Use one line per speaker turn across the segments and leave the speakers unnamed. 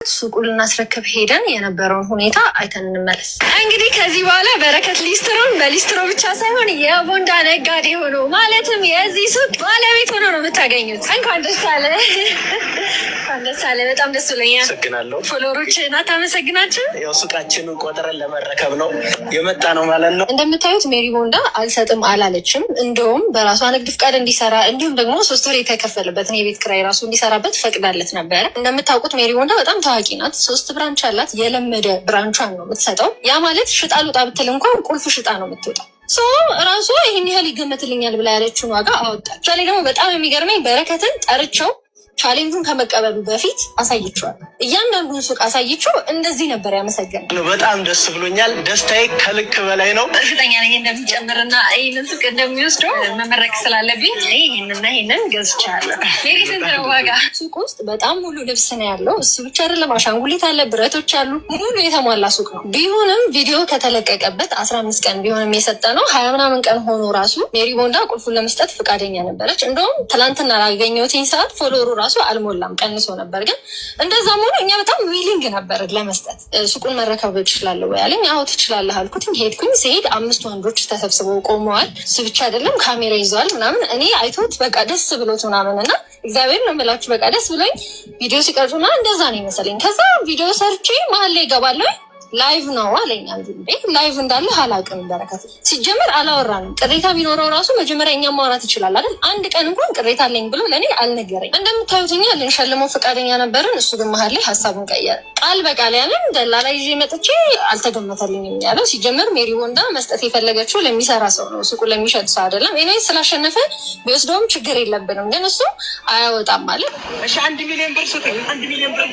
ሱቁን እናስረክብ ሄደን የነበረውን ሁኔታ አይተን እንመለስ። እንግዲህ ከዚህ በኋላ በረከት ሊስትሮን በሊስትሮ ብቻ ሳይሆን የቦንዳ ነጋዴ ሆኖ ማለትም የዚህ ሱቅ ባለቤት ሆኖ ነው የምታገኙት። እንኳን ደስ አለ፣ እንኳን ደስ አለ። በጣም ደስ ብሎኛል። አመሰግናለሁ። ፎሎወሮች ናት አመሰግናችሁ።
ያው ሱቃችንን ቆጥረን ለመረከብ ነው የመጣ ነው ማለት ነው።
እንደምታዩት ሜሪ ቦንዳ አልሰጥም አላለችም። እንደውም በራሷ ንግድ ፍቃድ እንዲሰራ እንዲሁም ደግሞ 3 ወር የተከፈለበትን የቤት ኪራይ ራሱ እንዲሰራበት ፈቅዳለት ነበረ። እንደምታውቁት ሜሪ ቦንዳ በጣም ታዋቂ ናት። 3 ብራንች አላት። የለመደ ብራንቿን ነው የምትሰጠው። ያ ማለት ሽጣ ልውጣ ብትል እንኳን ቁልፍ ሽጣ ነው የምትወጣው። ራሷ ይህን ያህል ይገመትልኛል ብላ ያለችውን ዋጋ አወጣች። ደግሞ በጣም የሚገርመኝ በረከትን ጠርቸው ቻሌንጁን ከመቀበሉ በፊት አሳይቼዋለሁ። እያንዳንዱን ሱቅ አሳይቼው እንደዚህ ነበር ያመሰገነው።
በጣም ደስ ብሎኛል። ደስታዬ ከልክ በላይ ነው።
እርግጠኛ ነኝ እንደሚጨምርና ይህንን ሱቅ እንደሚወስደው መመረቅ ስላለብኝ ይህንን ገዝቻለሁ። ሜሪ ስንት ነው ዋጋ? ሱቅ ውስጥ በጣም ሙሉ ልብስ ነው ያለው። እሱ ብቻ አይደለም፣ አሻንጉሊት አለ፣ ብረቶች አሉ። ሙሉ የተሟላ ሱቅ ነው። ቢሆንም ቪዲዮ ከተለቀቀበት 15 ቀን ቢሆንም የሰጠ ነው 20 ምናምን ቀን ሆኖ ራሱ ሜሪ ቦንዳ ቁልፉን ለመስጠት ፈቃደኛ ነበረች። እንደውም ትላንትና ላገኘሁትኝ ሰዓት ፎሎወሩ ራሱ አልሞላም፣ ቀንሶ ነበር። ግን እንደዛም ሆኖ እኛ በጣም ዊሊንግ ነበር ለመስጠት። ሱቁን መረከብ እችላለሁ ያለኝ፣ አዎ ትችላለህ አልኩትኝ። ሄድኩኝ። ሲሄድ 5 ወንዶች ተሰብስበው ቆመዋል። እሱ ብቻ አይደለም ካሜራ ይዘዋል ምናምን። እኔ አይቶት በቃ ደስ ብሎት ምናምን እና እግዚአብሔር ነው የምላችሁ በቃ ደስ ብሎኝ ቪዲዮ ሲቀርጹና እንደዛ ነው ይመስለኝ። ከዛ ቪዲዮ ሰርቼ መሀል ላይ ይገባለሁ። ላይቭ ነው አለኝ። አንዱ ላይቭ እንዳለ አላውቅም። በረከት ሲጀመር አላወራንም። ቅሬታ ቢኖረው ራሱ መጀመሪያ እኛም ማውራት ይችላል አይደል? አንድ ቀን እንኳን ቅሬታ አለኝ ብሎ ለእኔ አልነገረኝ። እንደምታዩትኛ ልንሸልመው ፈቃደኛ ነበርን። እሱ ግን መሀል ላይ ሀሳቡን ቀየረ። ቃል በቃል ያለን ደላላ ይዤ መጥቼ አልተገመተልኝም ያለው። ሲጀመር ሜሪ ቦንዳ መስጠት የፈለገችው ለሚሰራ ሰው ነው፣ ሱቁ ለሚሸጥ ሰው አይደለም። እኔ ስላሸነፈ ቢወስደውም ችግር የለብንም፣ ግን እሱ አያወጣም ማለት
1 ሚሊዮን ብር ስጡኝ። 1 ሚሊዮን ብር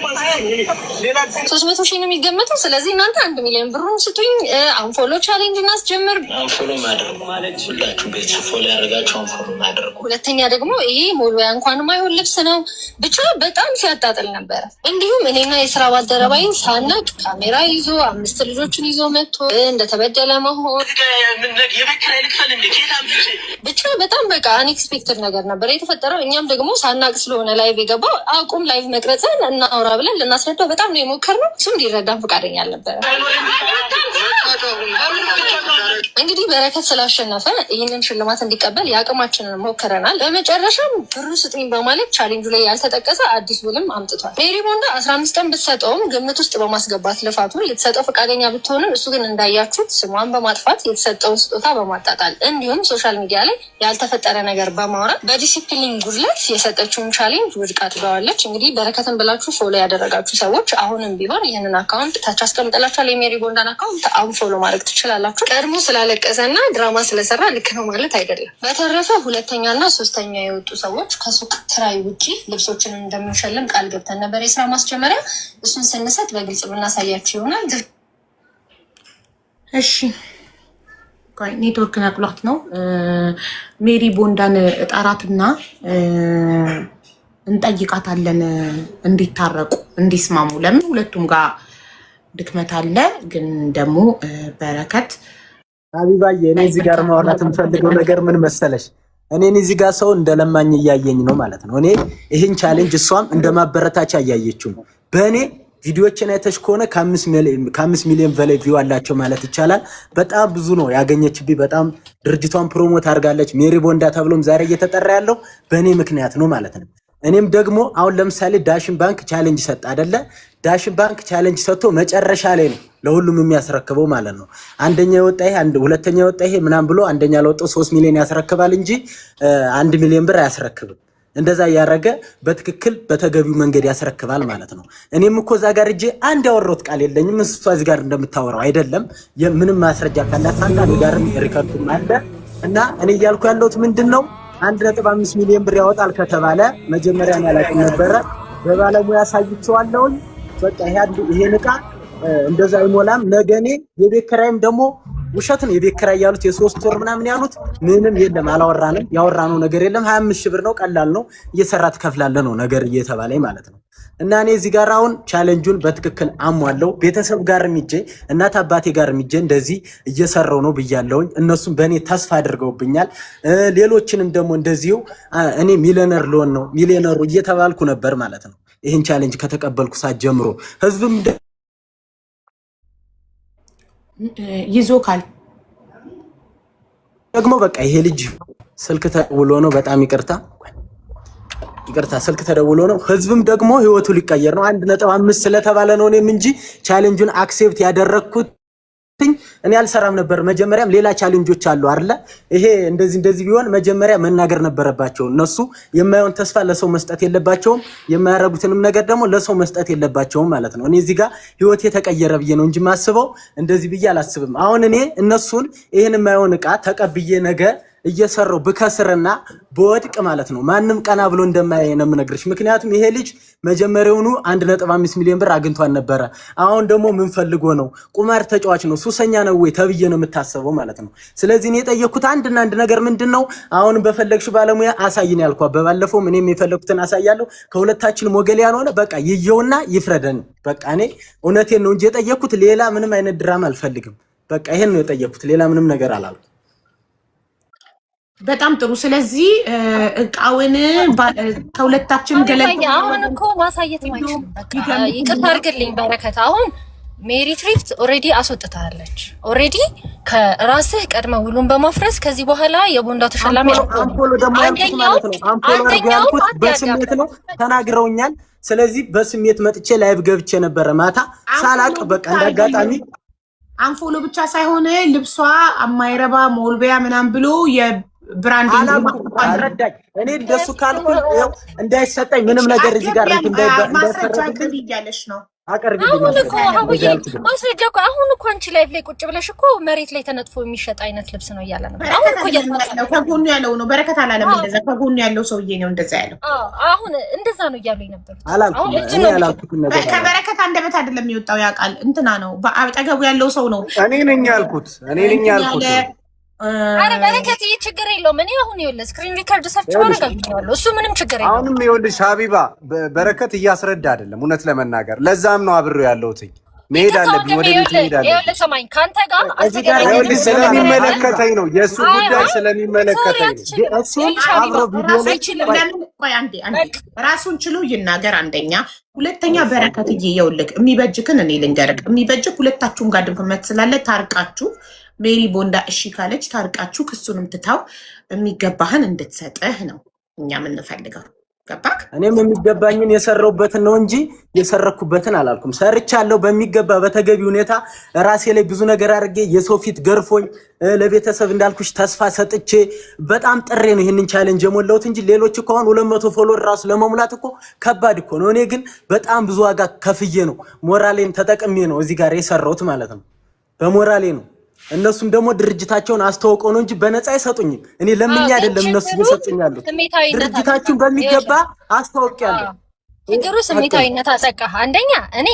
300 ሺህ ነው የሚገመተው። ስለዚህ እናንተ 1 ሚሊዮን ብሩን ስጡኝ። አንፎሎ ቻሌንጅ እናስጀምር።
አንፎሎ ማድረግ ማለት ሁላችሁ ቤት ፎሎ ያደርጋችሁ አንፎሎ ማድረግ።
ሁለተኛ ደግሞ ይሄ ሞልያ እንኳን ማይሆን ልብስ ነው። ብቻ በጣም ሲያጣጥል ነበረ። እንዲሁም እኔና የስራ ባልደረባይ ሳናቅ ካሜራ ይዞ 5 ልጆችን ይዞ መጥቶ እንደተበደለ መሆን ብቻ በጣም በቃ አንኤክስፔክትድ ነገር ነበር የተፈጠረው። እኛም ደግሞ ሳናቅ ስለሆነ ላይቭ የገባው አቁም ላይቭ መቅረጽን እናውራ ብለን ልናስረዳው በጣም ነው የሞከርነው። እሱም እንዲረዳን ፈቃደኛ አልነበረ። እንግዲህ በረከት ስላሸነፈ ይህንን ሽልማት እንዲቀበል የአቅማችንን ሞክረናል። በመጨረሻም ብሩ ስጥኝ በማለት ቻሌንጁ ላይ ያልተጠቀሰ አዲስ ውልም አምጥቷል። ሜሪ ቦንዳ 15 ቀን ብትሰጠውም ግምት ውስጥ በማስገባት ልፋቱን ልትሰጠው ፈቃደኛ ብትሆንም እሱ ግን እንዳያችሁት ስሟን በማጥፋት የተሰጠውን ስጦታ በማጣጣል እንዲሁም ሶሻል ሚዲያ ላይ ያልተፈጠረ ነገር በማውራት በዲሲፕሊን ጉድለት የሰጠችውን ቻሌንጅ ውድቅ አድርገዋለች። እንግዲህ በረከትን ብላችሁ ፎሎ ያደረጋችሁ ሰዎች አሁንም ቢሆን ይህንን አካውንት ታች አስቀምጥላችኋል። የሜሪ ቦንዳን አካውንት አንፎሎ ማድረግ ትችላላችሁ። ቀድሞ ስላለቀሰና ድራማ ስለሰራ ልክ ነው ማለት አይደለም። በተረፈ 2ኛና 3ኛ የወጡ ሰዎች ከሱቅ ክራይ ውጭ ልብሶችን እንደምንሸልም ቃል ገብተን ነበር የስራ ማስጀመሪያ። እሱን ስንሰጥ በግልጽ ብናሳያችሁ ይሆናል።
እሺ ኔትወርክ ነቅሏት ነው። ሜሪ ቦንዳን እጣራትና እንጠይቃታለን እንዲታረቁ እንዲስማሙ። ለምን ሁለቱም ጋር ድክመት አለ። ግን ደግሞ በረከት
ሀቢባዬ እኔ እዚህ ጋር ማውራት የምፈልገው ነገር ምን መሰለሽ፣ እኔ እዚህ ጋር ሰው እንደለማኝ እያየኝ ነው ማለት ነው። እኔ ይህን ቻሌንጅ እሷም እንደማበረታቻ እያየችው ነው። በእኔ ቪዲዮችን አይተሽ ከሆነ ከ5 ሚሊዮን በላይ ቪው አላቸው ማለት ይቻላል። በጣም ብዙ ነው ያገኘችብኝ። በጣም ድርጅቷን ፕሮሞት አድርጋለች። ሜሪ ቦንዳ ተብሎም ዛሬ እየተጠራ ያለው በእኔ ምክንያት ነው ማለት ነው። እኔም ደግሞ አሁን ለምሳሌ ዳሽን ባንክ ቻሌንጅ ሰጥ አይደለ? ዳሽን ባንክ ቻሌንጅ ሰጥቶ መጨረሻ ላይ ነው ለሁሉም የሚያስረክበው ማለት ነው። አንደኛ የወጣ ይሄ ሁለተኛ የወጣ ይሄ ምናምን ብሎ አንደኛ ለወጣው 3 ሚሊዮን ያስረክባል እንጂ 1 ሚሊዮን ብር አያስረክብም። እንደዛ ያረገ በትክክል በተገቢው መንገድ ያስረክባል ማለት ነው። እኔም እኮ እዛ ጋር እጄ አንድ ያወራሁት ቃል የለኝም። እሷ እዚህ ጋር እንደምታወራው አይደለም። ምንም ማስረጃ ካላት አንድ ጋር ሪከርዱም አለ እና እኔ እያልኩ ያለሁት ምንድነው 1.5 ሚሊዮን ብር ያወጣል ከተባለ መጀመሪያ ያላቀም ነበረ። በባለሙያ ሳይቼዋለሁ። በቃ ይሄን ዕቃ እንደዛ አይሞላም። ነገኔ የቤት ኪራይም ደግሞ ውሸት ነው። የቤት ኪራይ ያሉት የ3 ወር ምናምን ያሉት ምንም የለም። አላወራንም። ያወራነው ነገር የለም። 25 ሺህ ብር ነው፣ ቀላል ነው፣ እየሰራ ትከፍላለህ ነው ነገር እየተባለኝ ማለት ነው። እና እኔ እዚህ ጋር አሁን ቻሌንጁን በትክክል አሟለው። ቤተሰብ ጋር የሚጄ እናት አባቴ ጋር የሚጄ እንደዚህ እየሰራው ነው ብያለሁኝ። እነሱም በእኔ ተስፋ አድርገውብኛል። ሌሎችንም ደግሞ እንደዚሁ እኔ ሚሊዮነር ልሆን ነው ሚሊዮነሩ እየተባልኩ ነበር ማለት ነው። ይሄን ቻሌንጅ ከተቀበልኩ ሰዓት ጀምሮ ህዝብም
ይዞካል
ደግሞ በቃ ይሄ ልጅ ስልክ ተደውሎ ነው በጣም ይቅርታ ስልክ ተደውሎ ነው ህዝብም ደግሞ ህይወቱ ሊቀየር ነው 1.5 ስለተባለ ነው እኔም እንጂ ቻሌንጁን አክሴፕት ያደረኩት እኔ አልሰራም ነበር መጀመሪያም ሌላ ቻሌንጆች አሉ አይደለ ይሄ እንደዚህ ቢሆን መጀመሪያ መናገር ነበረባቸው እነሱ የማይሆን ተስፋ ለሰው መስጠት የለባቸውም የማያረጉትንም ነገር ደግሞ ለሰው መስጠት የለባቸውም ማለት ነው እኔ እዚህ ጋር ህይወቴ ተቀየረ ብዬ ነው እንጂ ማስበው እንደዚህ ብዬ አላስብም አሁን እኔ እነሱን ይሄን የማይሆን ዕቃ ተቀብዬ ነገ እየሰራው በከስረና በወድቅ ማለት ነው ማንንም ቀና ብሎ እንደማያይ ነው የምነግርሽ ምክንያቱም ይሄ ልጅ መጀመሪያውኑ 1.5 ሚሊዮን ብር አግኝቷል ነበር አሁን ደግሞ ምን ፈልጎ ነው ቁማር ተጫዋች ነው ሱሰኛ ነው ወይ ተብዬ ነው የምታሰበው ማለት ነው ስለዚህ እኔ የጠየኩት አንድ ነገር ምንድነው አሁን በፈለግሽ ባለሙያ አሳይኝ ያልኳት በባለፈው እኔም የፈለኩትን አሳያለሁ ከሁለታችን ሞገሊያን ሆነ በቃ ይየውና ይፍረደን በቃ እኔ እውነቴን ነው እንጂ የጠየኩት ሌላ ምንም አይነት ድራማ አልፈልግም በቃ ይሄን ነው የጠየኩት ሌላ ምንም ነገር አላልኩም
በጣም ጥሩ ስለዚህ እቃውን ከሁለታችን ገለል
አሁን እኮ ማሳየት ማይችል በቃ ይቅርታ አድርግልኝ በረከት አሁን ሜሪ ትሪፍት ኦሬዲ አስወጥታለች ኦሬዲ ከራስህ ቀድመ ውሉን በማፍረስ ከዚህ በኋላ የቦንዳ ተሸላሚ
አምፖሎ ደግሞ ያልኩት ማለት ነው አምፖሎ ያልኩት በስሜት ነው ተናግረውኛል ስለዚህ በስሜት መጥቼ ላይቭ ገብቼ ነበር ማታ ሳላቅ በቃ እንዳጋጣሚ
አንፎሎ ብቻ ሳይሆን ልብሷ አማይረባ ሞልቢያ ምናምን ብሎ የብራንዲንግ
አረዳኝ እኔ ደሱ ካልኩ እንዳይሰጠኝ ምንም ነገር እዚህ ጋር
ማስረጃ ቅርብ እያለሽ ነው
ማስረጃ እኮ አሁን እኮ አንቺ ላይቭ ላይ ቁጭ ብለሽ እኮ መሬት ላይ ተነጥፎ የሚሸጥ አይነት ልብስ ነው እያለ ነበር አሁን እኮ
ከጎኑ ያለው ነው በረከት አላለም እንደዛ ከጎኑ ያለው ሰውዬ ነው እንደዛ ያለው
አሁን እንደዛ ነው እያሉኝ ነበር
ከበረከት አንደበት አይደለም የሚወጣው ያ ቃል እንትና ነው በአጠገቡ ያለው ሰው ነው
እኔ ነኝ ያልኩት
አረ በረከት ይሄ ችግር የለውም እኔ አሁን ይኸውልህ ስክሪን ሪከርድ ሰርች አደርጋለሁ እሱ ምንም ችግር የለውም
አሁንም ይኸውልሽ ሀቢባ በረከት እያስረዳ አይደለም እውነት ለመናገር ለዛም ነው አብሬው ያለሁት መሄድ አለብኝ ወደ ቤት መሄድ አለብኝ
ይኸውልህ ሰማኝ ካንተ ጋር
ይኸውልህ ስለሚመለከተኝ ነው የሱ ጉዳይ ስለሚመለከተኝ ነው
እሱን አብሮ ቪዲዮ
ላይ ራሱን ችሎ ይናገር አንደኛ ሁለተኛ በረከትዬ ይኸውልህ የሚበጅክን እኔ ልንገርህ የሚበጅክ ሁለታችሁም ጋር ድምጽ ስላለ ታርቃችሁ ሜሪ ቦንዳ እሺ ካለች ታርቃችሁ ክሱንም ትታው የሚገባህን እንድትሰጥህ ነው እኛ የምንፈልገው ገባክ
እኔም የሚገባኝን የሰራውበትን ነው እንጂ የሰረኩበትን አላልኩም ሰርቻለሁ በሚገባ በተገቢ ሁኔታ ራሴ ላይ ብዙ ነገር አድርጌ የሰው ፊት ገርፎኝ ለቤተሰብ እንዳልኩሽ ተስፋ ሰጥቼ በጣም ጥሬ ነው ይሄንን ቻሌንጅ የሞላሁት እንጂ ሌሎች እኮ አሁን 200 ፎሎወር ራሱ ለመሙላት እኮ ከባድ እኮ ነው እኔ ግን በጣም ብዙ ዋጋ ከፍዬ ነው ሞራሌን ተጠቅሜ ነው እዚህ ጋር የሰራሁት ማለት ነው በሞራሌ ነው እነሱም ደግሞ ድርጅታቸውን አስተዋውቀው ነው እንጂ በነፃ አይሰጡኝም እኔ ለምኛ አይደለም እነሱ ይሰጡኛሉ ድርጅታቸውን በሚገባ አስተዋውቂያለሁ
ችግሩ ስሜታዊነት አጠቃ አንደኛ እኔ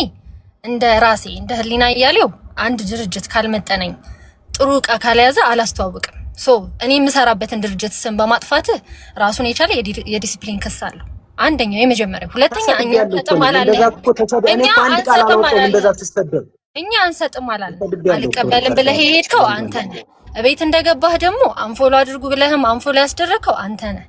እንደ ራሴ እንደ ህሊና እያለው አንድ ድርጅት ካልመጠነኝ ጥሩ ዕቃ ካልያዘ አላስተዋውቅም እኔ የምሰራበትን ድርጅት ስም በማጥፋት ራሱን የቻለ የዲሲፕሊን ክስ አለው አንደኛው የመጀመሪያው ሁለተኛ እኛ ተጠማላለ እኛ አንሰጥም አልቀበልም ብለህ ሄድከው አንተ ነህ እቤት እንደገባህ ደግሞ አንፎሎ አድርጉ ብለህም አንፎሎ ያስደረከው አንተ ነህ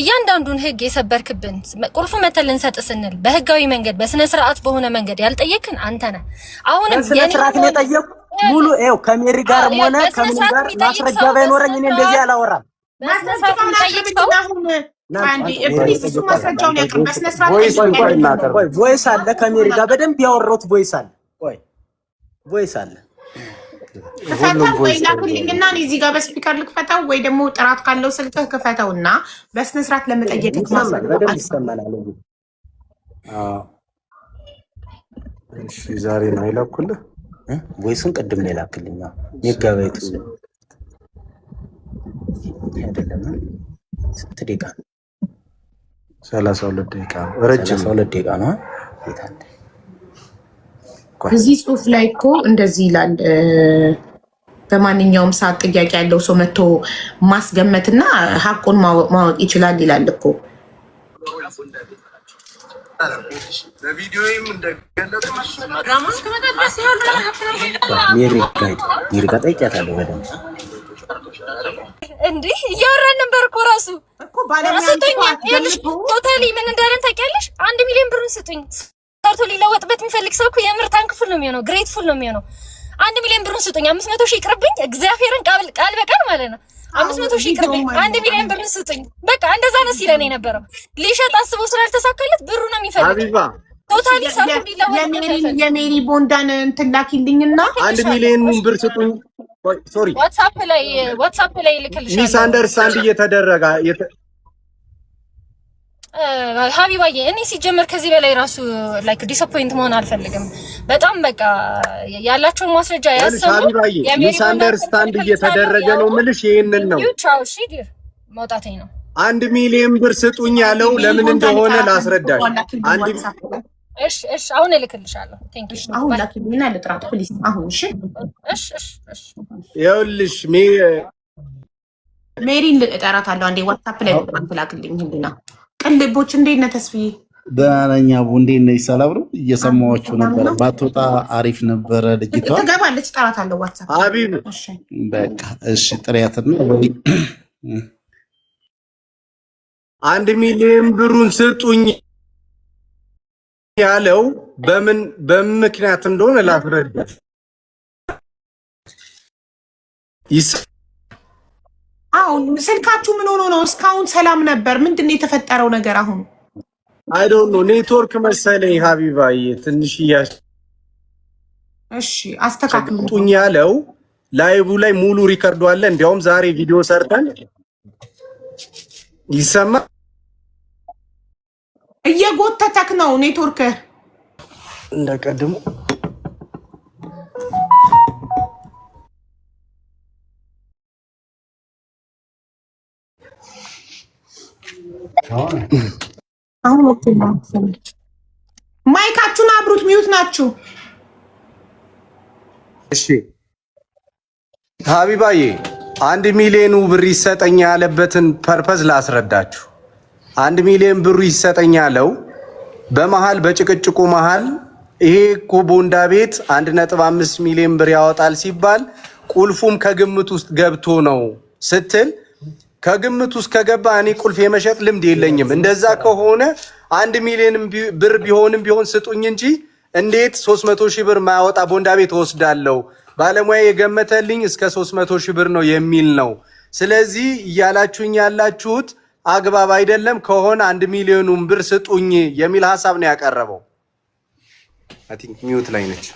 እያንዳንዱን ህግ የሰበርክብን ቁልፍ መተልን ሰጥ ስንል በህጋዊ መንገድ በስነ ስርዓት በሆነ መንገድ ያልጠየቅን አንተ ነህ አሁንም
የኔ ስርዓት ነው የጠየቁ ሙሉ ከሜሪ ጋር ሆነ ከምን ጋር ማስረጃ ባይኖረኝ እኔ እንደዚህ አላወራም
ማስረጃውን ጠይቀው አንዴ እብሊስ ማስረጃውን ያቀርብ በስነ ስርዓት
ቮይስ አለ ከሜሪ ጋር በደንብ ያወራሁት ቮይስ አለ
ከፈታው ወይ ላኩልኝና እዚህ ጋር በስፒከር ልክፈታው ወይ ደግሞ ጥራት ካለው ስልክህ ክፈተውና በስነ ስርዓት ለመጠየቅ
ይሰማል
እሺ ዛሬ ነው ይላኩልህ
ቮይሱን ቅድም ነው ይላክልኝ የጋባይቱ አይደለም ስንት ደቂቃ
32 ደቂቃ ረጅም
32 ደቂቃ ነው
እዚህ ጽሁፍ ላይ እኮ እንደዚህ ይላል በማንኛውም ሰዓት ጥያቄ ያለው ሰው መጥቶ ማስገመትና ሀቁን ማወቅ ይችላል ይላል እኮ
በቪዲዮዬም እንደገለጽኩ
ሜሪ ጋር ጠይቂያታለሁ በደንብ
እንዴ እያወራን ነበር እኮ ራሱ
እኮ ባለሙያ
ቶታሊ ምን እንዳለን ታውቂያለሽ? 1 ሚሊዮን ብሩን ስጡኝ። ሰርቶ ሊለወጥበት የሚፈልግ ሰው እኮ የምር ታንክፉል ነው የሚሆነው፣ ግሬትፉል ነው የሚሆነው። 1 ሚሊዮን ብሩን ስጡኝ፣ 500 ሺህ ይቅርብኝ። እግዚአብሔርን ቃል በቃል ማለት ነው 500 ሺህ ይቅርብኝ፣ 1 ሚሊዮን ብሩን ስጡኝ። በቃ እንደዛ ነው ሲለን የነበረው። ሊሸጥ አስቦ ስላልተሳካለት ብሩ ነው የሚፈልገው። ቶታሊ ሰርቶ ሊለወጥበት
የሜሪ ቦንዳን እንትን ላኪልኝና
1 ሚሊዮን ብር ስጡኝ። ሶሪ
ዋትስአፕ ላይ ልክልሻለሁ።
ሚስ አንደርስታንድ እየተደረገ
ሀቢባዬ እኔ ሲጀመር ከዚህ በላይ ራሱ ላይክ ዲስአፖይንት መሆን አልፈልግም። በጣም በቃ ያላቸውን ማስረጃ ያሰሙ
ሚስ አንደርስታንድ እየተደረገ ነው የምልሽ ይሄንን ነው።
ቻው እሺ ዲር መውጣቴ ነው።
1 ሚሊዮን ብር ስጡኝ ያለው ለምን እንደሆነ ላስረዳሽ።
እሺ አሁን እልክልሻለሁ። ቴንክ ዩ
አሁን ላኪልኝና ልጥራት ፕሊዝ አሁን። እሺ
ይኸውልሽ
ሜሪን እጠራታለሁ። አንዴ ዋትስአፕ ላይ ላክልኝ። ህሊና ቅልቦች እንዴት ነህ ተስፍዬ?
ደህና ነኝ አቡ፣ እንዴት ነሽ? ሰላም ነው። እየሰማኋችሁ ነበረ። ባትወጣ አሪፍ ነበረ። ልጅቷ
ትገባለች። እጠራታለሁ ዋትስአፕ።
ሀቢብ
በቃ እሺ፣ ጥሪያትና
1 ሚሊዮን ብሩን ስጡኝ ያለው በምን ምክንያት እንደሆነ ላስረዳሽ።
አሁን ስልካችሁ ምን ሆኖ ነው? እስካሁን ሰላም ነበር። ምንድን ነው የተፈጠረው ነገር? አሁን
አይ ዶንት ኖ ኔትወርክ መሰለኝ ሀቢባዬ ትንሽ
እሺ አስተካክሉኝ
ያለው ላይቭ ላይ ሙሉ ሪከርዱ አለ። እንዲያውም ዛሬ ቪዲዮ ሰርተን ይሰማ
እየጎተተክ ነው ኔትወርክ
እንደቀድሞ
አሁን ማይካችሁን አብሩት። ሚዩት ናችሁ።
እሺ ሀቢባዬ 1 ሚሊዮን ብር ይሰጠኝ ያለበትን ፐርፐዝ ላስረዳችሁ። 1 ሚሊዮን ብሩ ይሰጠኝ ያለው በመሃል በጭቅጭቁ መሃል ይሄ እኮ ቦንዳ ቤት 1.5 ሚሊዮን ብር ያወጣል ሲባል ቁልፉም ከግምት ውስጥ ገብቶ ነው ስትል ከግምት ውስጥ ከገባ እኔ ቁልፍ የመሸጥ ልምድ የለኝም። እንደዛ ከሆነ 1 ሚሊዮን ብር ቢሆን ስጡኝ እንጂ እንዴት 300 ሺህ ብር ማያወጣ ቦንዳ ቤት ወስዳለሁ? ባለሙያ የገመተልኝ እስከ 300 ሺህ ብር ነው የሚል ነው። ስለዚህ እያላችሁኝ ያላችሁት አግባብ አይደለም። ከሆነ 1 ሚሊዮኑን ብር ስጡኝ የሚል ሐሳብ ነው ያቀረበው። አይ ቲንክ ሚውት ላይ ነች።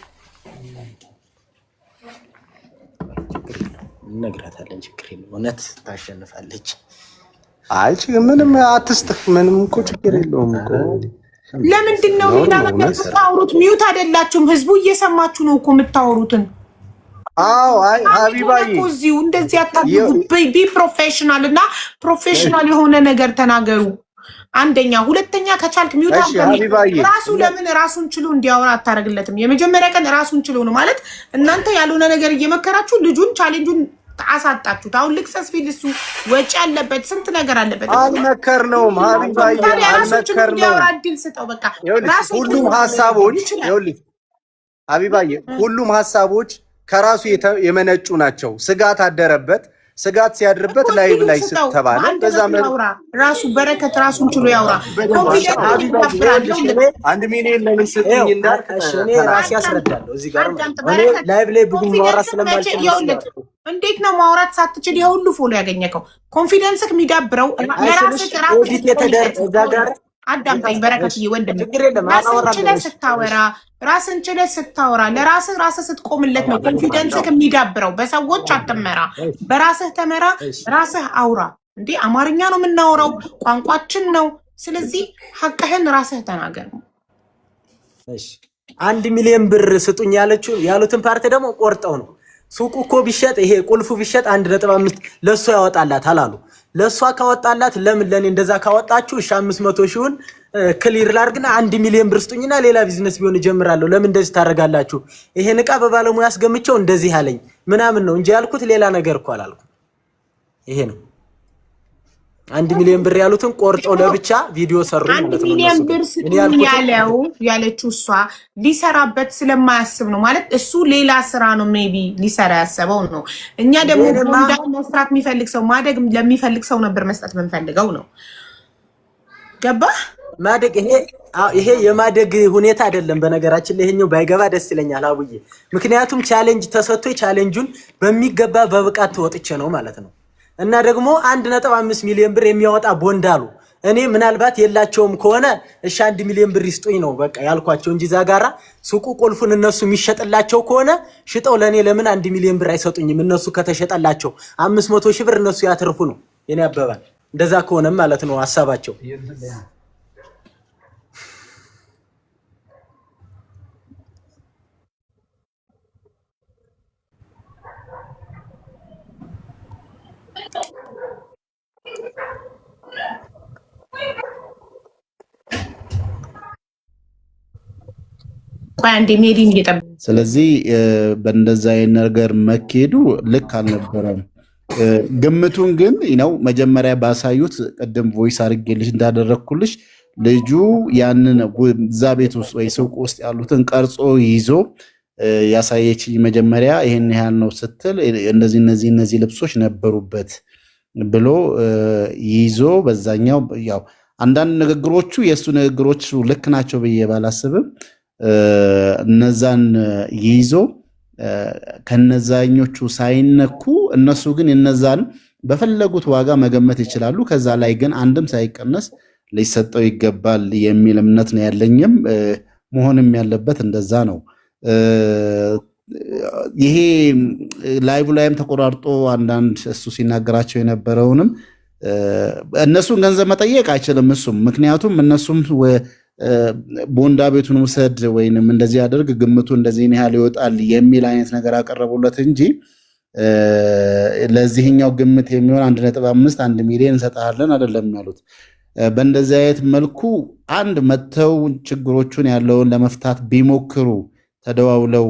ነግራታለን። ችግር የለም። እውነት ታሸንፋለች።
አይ ምንም አትስጥፍ። ምንም እኮ ችግር የለውም እኮ።
ለምንድን ነው ሌላ ነገር የምታወሩት? ሚውት አይደላችሁም። ህዝቡ እየሰማችሁ ነው እኮ የምታወሩትን።
አዎ አይ ሀቢባዬ
እዚሁ እንደዚህ አታድርጉ። ቢ ፕሮፌሽናል እና ፕሮፌሽናል የሆነ ነገር ተናገሩ። አንደኛ፣ ሁለተኛ ከቻልክ ሚውት ራሱ ለምን ራሱን ችሎ እንዲያወራ አታረግለትም? የመጀመሪያ ቀን ራሱን ችሎ ነው ማለት እናንተ ያልሆነ ነገር እየመከራችሁ ልጁን ቻሌንጁን አሳጣችሁት። አሁን ልክሰስ ፊል እሱ ወጪ አለበት፣ ስንት ነገር አለበት።
አልመከርነውም ሀቢባዬ አልመከርነውም።
እንዲያወራ እድል ስጠው። በቃ
ሁሉም ሀሳቦች ይኸውልሽ ሀቢባዬ ሁሉም ሀሳቦች ከራሱ የመነጩ ናቸው። ስጋት አደረበት። ስጋት ሲያድርበት ላይቭ ላይ ስተባለ በዛ
ራሱ በረከት ራሱን ችሎ ያውራ።
1 ሚሊዮን ለምን ስጡኝ እንዳልከሽ
እኔ ራሴ ያስረዳለሁ። እዚህ ጋር ላይቭ ላይ ብዙ ማውራት ስለማልችል
እንዴት ነው ማውራት ሳትችል የሁሉ ፎሎ ያገኘከው? ኮንፊደንስክ የሚዳብረው ለራስህ አዳምጠኝ በረከትዬ ወንድም፣ ራስን ችለህ ስታወራ ለራስህ ስትቆምለት ነው ኮንፊደንስህ የሚዳብረው። በሰዎች አትመራ፣ በራስህ ተመራ፣ ራስህ አውራ። እንዴ አማርኛ ነው የምናወራው፣ ቋንቋችን ነው። ስለዚህ ሀቅህን ራስህ ተናገር።
1 ሚሊዮን ብር ስጡኝ ያሉትን ፓርቲ ደግሞ ቆርጠው ነው። ሱቁ እኮ ቢሸጥ ይሄ ቁልፉ ቢሸጥ 1.5 ለሷ ያወጣላታል አሉ። ለሷ ካወጣላት ለምን ለኔ እንደዛ ካወጣችሁ 500 ሺውን ክሊር ላርግና 1 ሚሊዮን ብር ስጡኝና ሌላ ቢዝነስ ቢሆን እጀምራለሁ። ለምን እንደዚህ ታደርጋላችሁ? ይሄን ዕቃ በባለሙያ አስገምቼው እንደዚህ አለኝ ምናምን ነው እንጂ ያልኩት ሌላ ነገር እኮ አላልኩም። ይሄ ነው 1 ሚሊዮን ብር ያሉትን ቆርጠው ለብቻ ቪዲዮ ሰሩ ማለት ነው።
1 ሚሊዮን ብር ስጡኝ ያለችው እሷ ሊሰራበት ስለማያስብ ነው ማለት እሱ ሌላ ስራ ነው ሜቢ ሊሰራ ያሰበው ነው። እኛ ደግሞ ቦንዳ መስራት የሚፈልግ ሰው ማደግ ለሚፈልግ ሰው ነበር መስጠት የምንፈልገው ነው። ገባህ?
ማደግ ይሄ የማደግ ሁኔታ አይደለም። በነገራችን ላይ ይሄኛው ባይገባ ደስ ይለኛል አቡዬ። ምክንያቱም ቻሌንጅ ተሰጥቶ ቻሌንጁን በሚገባ በብቃት ተወጥቼ ነው ማለት ነው። እና ደግሞ 1.5 ሚሊዮን ብር የሚያወጣ ቦንድ አሉ። እኔ ምናልባት የላቸውም ከሆነ እሺ 1 ሚሊዮን ብር ይስጡኝ ነው በቃ ያልኳቸው እንጂ ዛጋራ ሱቁ ቁልፉን እነሱ የሚሸጥላቸው ከሆነ ሽጠው ለኔ ለምን 1 ሚሊዮን ብር አይሰጡኝም? እነሱ ከተሸጠላቸው 500 ሺህ ብር እነሱ ያተርፉ ነው የኔ አባባል። እንደዛ ከሆነም ማለት ነው ሐሳባቸው።
ስለዚህ በእንደዛ ነገር መኬዱ ልክ አልነበረም። ግምቱን ግን ነው መጀመሪያ ባሳዩት ቅድም ቮይስ አድርጌልሽ እንዳደረግኩልሽ ልጁ ያንን እዛ ቤት ውስጥ ወይ ሱቅ ውስጥ ያሉትን ቀርጾ ይዞ ያሳየችኝ መጀመሪያ ይሄን ያህል ነው ስትል እነዚህ ልብሶች ነበሩበት ብሎ ይዞ በዛኛው ያው አንዳንድ ንግግሮቹ የሱ ንግግሮች ልክ ናቸው ብዬ ባላስብም እነዛን ይዞ ከነዛኞቹ ሳይነኩ እነሱ ግን እነዛን በፈለጉት ዋጋ መገመት ይችላሉ። ከዛ ላይ ግን አንድም ሳይቀነስ ሊሰጠው ይገባል የሚል እምነት ነው ያለኝም መሆንም ያለበት እንደዛ ነው። ይሄ ላይቭ ላይም ተቆራርጦ አንዳንድ እሱ ሲናገራቸው የነበረውንም እነሱን ገንዘብ መጠየቅ አይችልም እሱም። ምክንያቱም እነሱም ቦንዳ ቤቱን ውሰድ ወይንም እንደዚህ ያደርግ ግምቱ እንደዚህ ያህል ይወጣል የሚል አይነት ነገር አቀረቡለት እንጂ ለዚህኛው ግምት የሚሆን 1.5 ሚሊዮን እንሰጣለን አይደለም ያሉት። በእንደዚህ አይነት መልኩ አንድ መተው ችግሮቹን ያለውን ለመፍታት ቢሞክሩ ተደዋውለው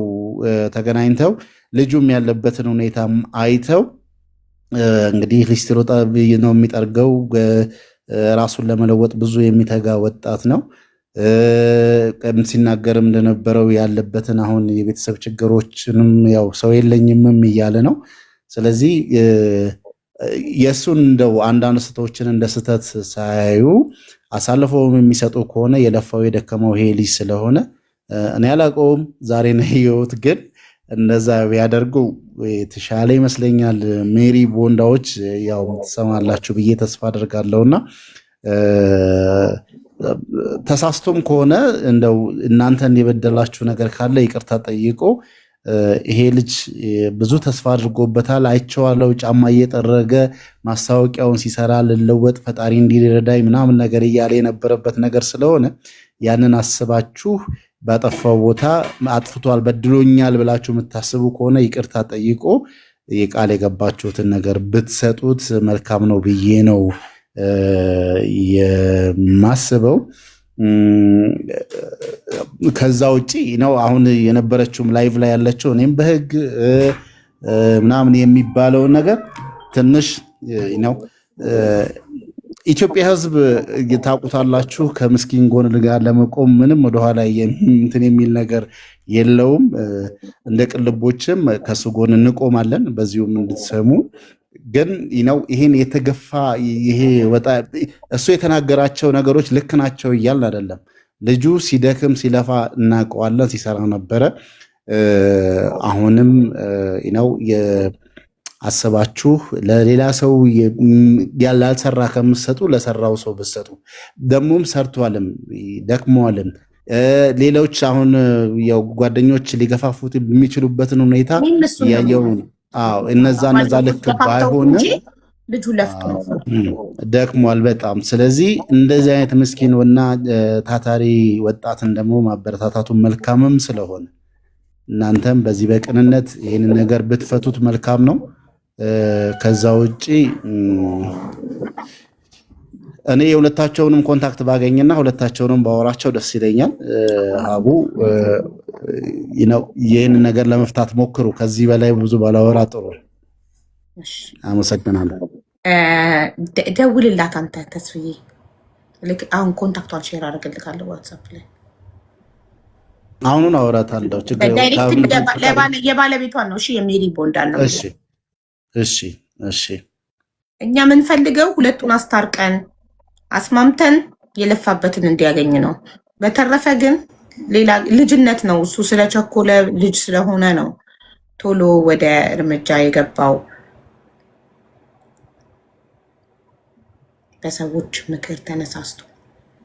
ተገናኝተው ልጁም ያለበትን ሁኔታም አይተው እንግዲህ ሊስትሮ ነው የሚጠርገው ራሱን ለመለወጥ ብዙ የሚተጋ ወጣት ነው። ሲናገርም እንደነበረው ያለበትን አሁን የቤተሰብ ችግሮችንም ያው ሰው የለኝምም እያለ ነው። ስለዚህ የሱን እንደው አንዳንድ ስህተቶችን እንደ ስህተት ሳያዩ አሳልፈውም የሚሰጡ ከሆነ የለፋው የደከመው ይሄ ልጅ ስለሆነ እኔ አላውቀውም ዛሬ ነው ያየሁት፣ ግን እንደዛ ቢያደርጉ የተሻለ ይመስለኛል። ሜሪ ቦንዳዎች ያው ትሰማላችሁ ብዬ ተስፋ አደርጋለሁና ተሳስቶም ከሆነ እንደው እናንተን የበደላችሁ ነገር ካለ ይቅርታ ጠይቆ ይሄ ልጅ ብዙ ተስፋ አድርጎበታል። አይቼዋለሁ ጫማ እየጠረገ ማስታወቂያውን ሲሰራ ልለወጥ ፈጣሪ እንዲረዳኝ ምናምን ነገር እያለ የነበረበት ነገር ስለሆነ ያንን አስባችሁ ባጠፋው ቦታ አጥፍቷል በድሎኛል ብላችሁ የምታስቡ ከሆነ ይቅርታ ጠይቆ የቃል የገባችሁትን ነገር ብትሰጡት መልካም ነው ብዬ ነው የማስበው። ከዛ ውጪ ነው አሁን የነበረችውም ላይቭ ላይ ያለችው እኔም በህግ ምናምን የሚባለው ነገር ትንሽ ነው። ኢትዮጵያ ህዝብ ታውቁታላችሁ፣ ከምስኪን ጎን ጋር ለመቆም ምንም ወደኋላ እንትን የሚል ነገር የለውም። እንደ ቅልቦችም ከሱ ጎን እንቆማለን። በዚሁም እንድትሰሙ ግን ነው ይሄን የተገፋ ይሄ ወጣ እሱ የተናገራቸው ነገሮች ልክ ናቸው እያልን አይደለም። ልጁ ሲደክም ሲለፋ እናውቀዋለን፣ ሲሰራ ነበረ። አሁንም ነው አስባችሁ ለሌላ ሰው ያላልሰራ ከምትሰጡ ለሰራው ሰው ብትሰጡ። ደሞም ሰርቷልም ደክሟልም። ሌሎች አሁን ያው ጓደኞች ሊገፋፉት የሚችሉበትን ሁኔታ ያየው እነዛ ልክ ባይሆን
ልጁ ለፍቶ
ደክሟል በጣም። ስለዚህ እንደዚህ አይነት ምስኪንና ታታሪ ወጣትን ደግሞ ማበረታታቱ መልካምም ስለሆነ እናንተም በዚህ በቅንነት ይህንን ነገር ብትፈቱት መልካም ነው። ከዛ ውጪ እኔ የሁለታቸውንም ኮንታክት ባገኝና ሁለታቸውንም ባወራቸው ደስ ይለኛል። አቡ ይህን ነገር ለመፍታት ሞክሩ። ከዚህ በላይ ብዙ ባላወራ ጥሩ። አመሰግናለሁ።
ደውልላት አንተ ተስፍዬ። ልክ አሁን ኮንታክቷን ሼር አደርግልካለሁ ዋትሳፕ ላይ።
አሁኑን አወራታለሁ።
ዳይሬክት የባለቤቷን ነው። እሺ የሜሪ ቦንዳን ነው።
እሺ
እኛ የምንፈልገው ሁለቱን አስታርቀን አስማምተን የለፋበትን እንዲያገኝ ነው። በተረፈ ግን ሌላ ልጅነት ነው። እሱ ስለቸኮለ ልጅ ስለሆነ ነው ቶሎ ወደ እርምጃ የገባው። በሰዎች ምክር ተነሳስቶ